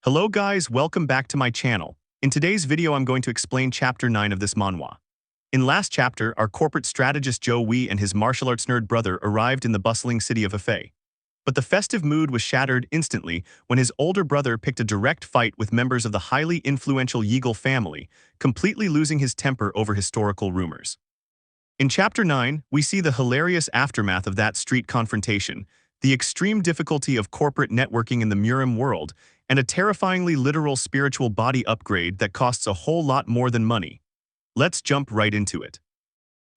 Hello guys, welcome back to my channel. In today's video I'm going to explain chapter 9 of this manhwa. In last chapter, our corporate strategist Jo Hwi and his martial arts nerd brother arrived in the bustling city of Hefei. But the festive mood was shattered instantly when his older brother picked a direct fight with members of the highly influential Yeagle family, completely losing his temper over historical rumors. In chapter 9, we see the hilarious aftermath of that street confrontation, the extreme difficulty of corporate networking in the Murim world, and a terrifyingly literal spiritual body upgrade that costs a whole lot more than money. Let's jump right into it.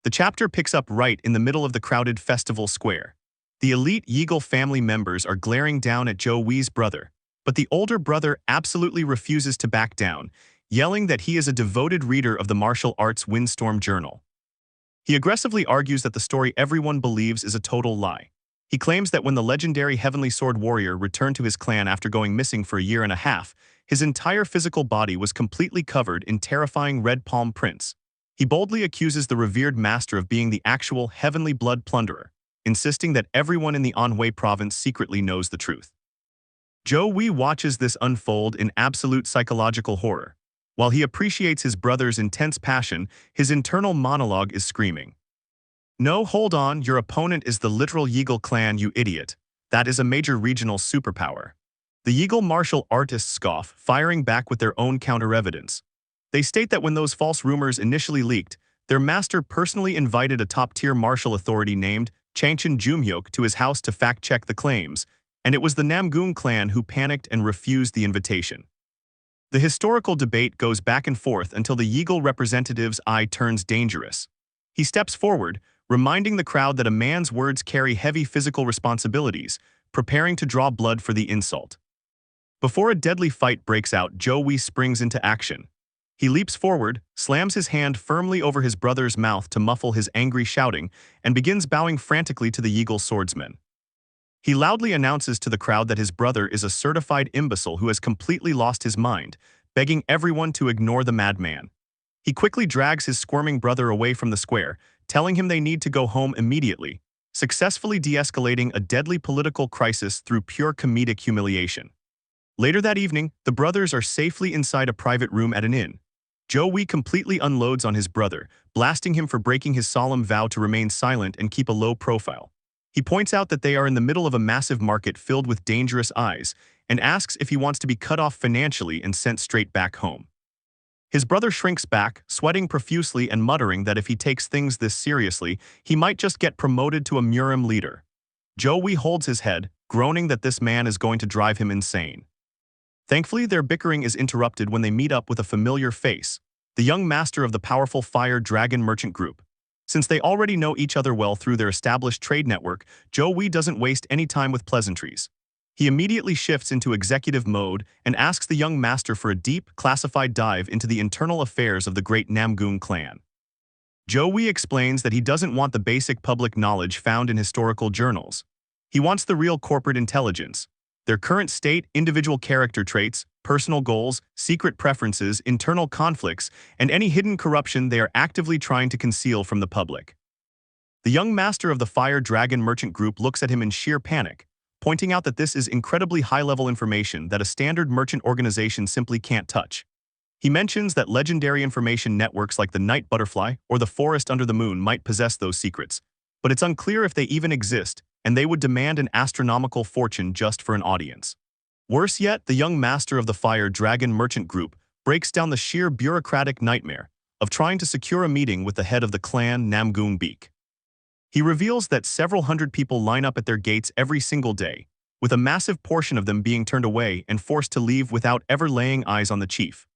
The chapter picks up right in the middle of the crowded festival square. The elite Yeagle family members are glaring down at Jo Hwi's brother, but the older brother absolutely refuses to back down, yelling that he is a devoted reader of the martial arts Windstorm Journal. He aggressively argues that the story everyone believes is a total lie. He claims that when the legendary Heavenly Sword warrior returned to his clan after going missing for a year and a half, his entire physical body was completely covered in terrifying red palm prints. He boldly accuses the revered master of being the actual heavenly blood plunderer, insisting that everyone in the Anhui province secretly knows the truth. Jo Hwi watches this unfold in absolute psychological horror. While he appreciates his brother's intense passion, his internal monologue is screaming. No, hold on, your opponent is the literal Yeagle clan, you idiot. That is a major regional superpower. The Yeagle martial artists scoff, firing back with their own counter-evidence. They state that when those false rumors initially leaked, their master personally invited a top-tier martial authority named Changchen Jumhyok to his house to fact-check the claims, and it was the Namgung clan who panicked and refused the invitation. The historical debate goes back and forth until the Yeagle representative's eye turns dangerous. He steps forward, reminding the crowd that a man's words carry heavy physical responsibilities, preparing to draw blood for the insult. Before a deadly fight breaks out, Jo Hwi springs into action. He leaps forward, slams his hand firmly over his brother's mouth to muffle his angry shouting, and begins bowing frantically to the Yeagle swordsman. He loudly announces to the crowd that his brother is a certified imbecile who has completely lost his mind, begging everyone to ignore the madman. He quickly drags his squirming brother away from the square, telling him they need to go home immediately, successfully de-escalating a deadly political crisis through pure comedic humiliation. Later that evening, the brothers are safely inside a private room at an inn. Jo Hwi completely unloads on his brother, blasting him for breaking his solemn vow to remain silent and keep a low profile. He points out that they are in the middle of a massive market filled with dangerous eyes, and asks if he wants to be cut off financially and sent straight back home. His brother shrinks back, sweating profusely and muttering that if he takes things this seriously, he might just get promoted to a Murim leader. Jo Hwi holds his head, groaning that this man is going to drive him insane. Thankfully, their bickering is interrupted when they meet up with a familiar face, the young master of the powerful Fire Dragon merchant group. Since they already know each other well through their established trade network, Jo Hwi doesn't waste any time with pleasantries. He immediately shifts into executive mode and asks the young master for a deep, classified dive into the internal affairs of the great Namgung clan. Jo Hwi explains that he doesn't want the basic public knowledge found in historical journals. He wants the real corporate intelligence, their current state, individual character traits, personal goals, secret preferences, internal conflicts, and any hidden corruption they are actively trying to conceal from the public. The young master of the Fire Dragon merchant group looks at him in sheer panic, pointing out that this is incredibly high-level information that a standard merchant organization simply can't touch. He mentions that legendary information networks like the Night Butterfly or the Forest Under the Moon might possess those secrets, but it's unclear if they even exist, and they would demand an astronomical fortune just for an audience. Worse yet, the young master of the Fire Dragon merchant group breaks down the sheer bureaucratic nightmare of trying to secure a meeting with the head of the clan Namgung Beak. He reveals that several hundred people line up at their gates every single day, with a massive portion of them being turned away and forced to leave without ever laying eyes on the chief.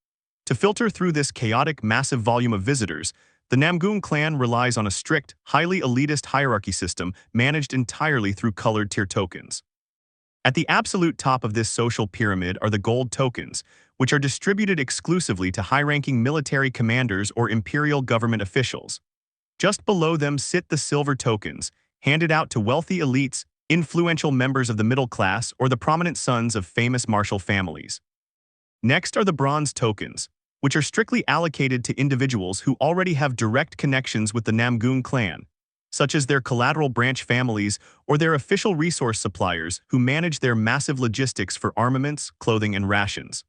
To filter through this chaotic, massive volume of visitors, the Namgung clan relies on a strict, highly elitist hierarchy system managed entirely through colored tier tokens. At the absolute top of this social pyramid are the gold tokens, which are distributed exclusively to high-ranking military commanders or imperial government officials. Just below them sit the silver tokens, handed out to wealthy elites, influential members of the middle class, or the prominent sons of famous martial families. Next are the bronze tokens, which are strictly allocated to individuals who already have direct connections with the Namgung clan, such as their collateral branch families or their official resource suppliers who manage their massive logistics for armaments, clothing, and rations.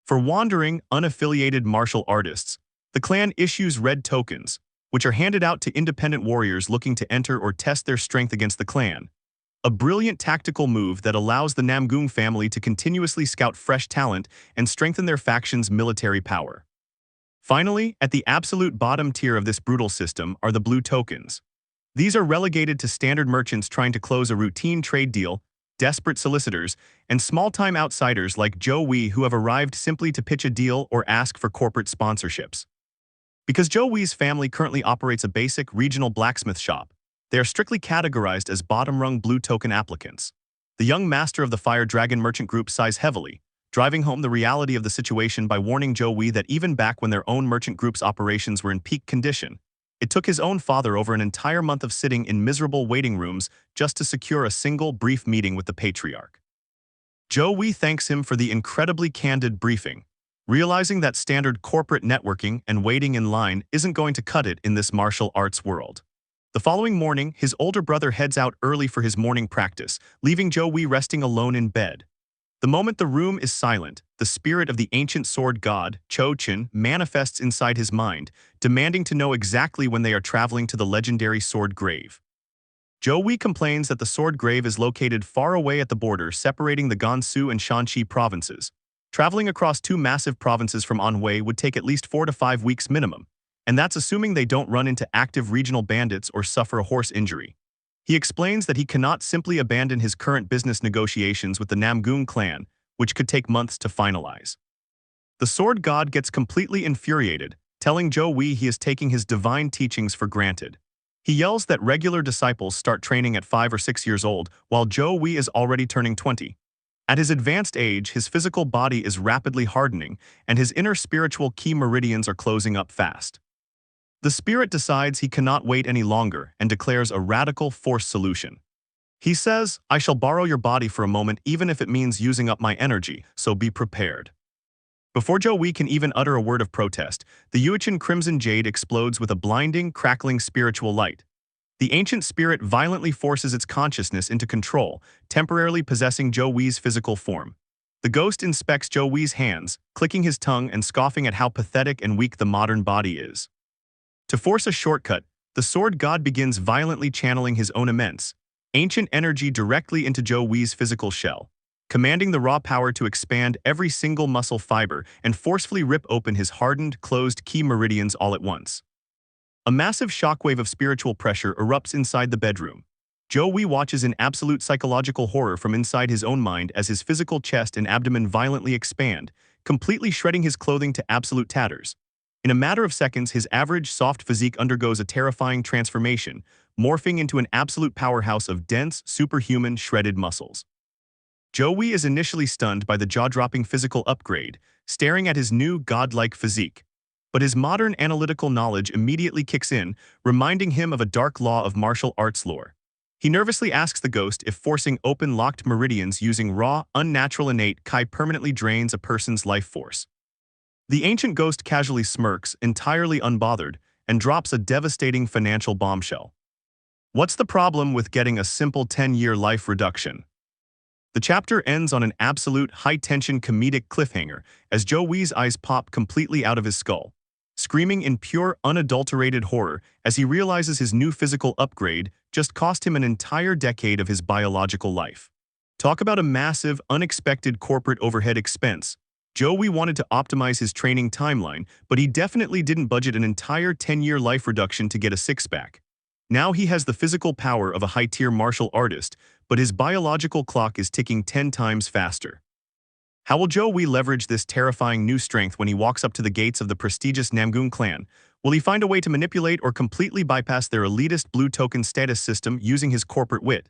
For wandering, unaffiliated martial artists, the clan issues red tokens, which are handed out to independent warriors looking to enter or test their strength against the clan. A brilliant tactical move that allows the Namgung family to continuously scout fresh talent and strengthen their faction's military power. Finally, at the absolute bottom tier of this brutal system are the blue tokens. These are relegated to standard merchants trying to close a routine trade deal, desperate solicitors, and small-time outsiders like Jo Hwi who have arrived simply to pitch a deal or ask for corporate sponsorships. Because Jo Hwi's family currently operates a basic regional blacksmith shop, they are strictly categorized as bottom-rung blue token applicants. The young master of the Fire Dragon merchant group sighs heavily, driving home the reality of the situation by warning Jo Hwi that even back when their own merchant group's operations were in peak condition, it took his own father over an entire month of sitting in miserable waiting rooms just to secure a single brief meeting with the patriarch. Jo Hwi thanks him for the incredibly candid briefing, realizing that standard corporate networking and waiting in line isn't going to cut it in this martial arts world. The following morning, his older brother heads out early for his morning practice, leaving Jo Hwi resting alone in bed. The moment the room is silent, the spirit of the ancient sword god, Cho Chen, manifests inside his mind, demanding to know exactly when they are traveling to the legendary sword grave. Jo Hwi complains that the sword grave is located far away at the border separating the Gansu and Shanxi provinces. Traveling across two massive provinces from Anhui would take at least 4 to 5 weeks minimum, and that's assuming they don't run into active regional bandits or suffer a horse injury. He explains that he cannot simply abandon his current business negotiations with the Namgung clan, which could take months to finalize. The sword god gets completely infuriated, telling Jo Hwi he is taking his divine teachings for granted. He yells that regular disciples start training at 5 or 6 years old, while Jo Hwi is already turning 20. At his advanced age, his physical body is rapidly hardening, and his inner spiritual key meridians are closing up fast. The spirit decides he cannot wait any longer and declares a radical force solution. He says, "I shall borrow your body for a moment even if it means using up my energy, so be prepared." Before Jo Hwi can even utter a word of protest, the Yuechin Crimson Jade explodes with a blinding, crackling spiritual light. The ancient spirit violently forces its consciousness into control, temporarily possessing Jo Hwi's physical form. The ghost inspects Jo Hwi's hands, clicking his tongue and scoffing at how pathetic and weak the modern body is. To force a shortcut, the sword god begins violently channeling his own immense, ancient energy directly into Jo Hwi's physical shell, commanding the raw power to expand every single muscle fiber and forcefully rip open his hardened, closed key meridians all at once. A massive shockwave of spiritual pressure erupts inside the bedroom. Jo Hwi watches in absolute psychological horror from inside his own mind as his physical chest and abdomen violently expand, completely shredding his clothing to absolute tatters. In a matter of seconds, his average, soft physique undergoes a terrifying transformation, morphing into an absolute powerhouse of dense, superhuman, shredded muscles. Jo Hwi is initially stunned by the jaw-dropping physical upgrade, staring at his new, godlike physique. But his modern analytical knowledge immediately kicks in, reminding him of a dark law of martial arts lore. He nervously asks the ghost if forcing open locked meridians using raw, unnatural innate Kai permanently drains a person's life force. The ancient ghost casually smirks, entirely unbothered, and drops a devastating financial bombshell. What's the problem with getting a simple 10-year life reduction? The chapter ends on an absolute high-tension comedic cliffhanger as Jo Hwi's eyes pop completely out of his skull, screaming in pure, unadulterated horror as he realizes his new physical upgrade just cost him an entire decade of his biological life. Talk about a massive, unexpected corporate overhead expense. Jo Hwi wanted to optimize his training timeline, but he definitely didn't budget an entire 10-year life reduction to get a six-pack. Now he has the physical power of a high-tier martial artist, but his biological clock is ticking 10 times faster. How will Jo Hwi leverage this terrifying new strength when he walks up to the gates of the prestigious Namgung clan? Will he find a way to manipulate or completely bypass their elitist blue token status system using his corporate wit?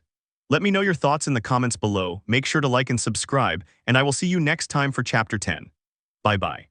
Let me know your thoughts in the comments below, make sure to like and subscribe, and I will see you next time for Chapter 10. Bye-bye.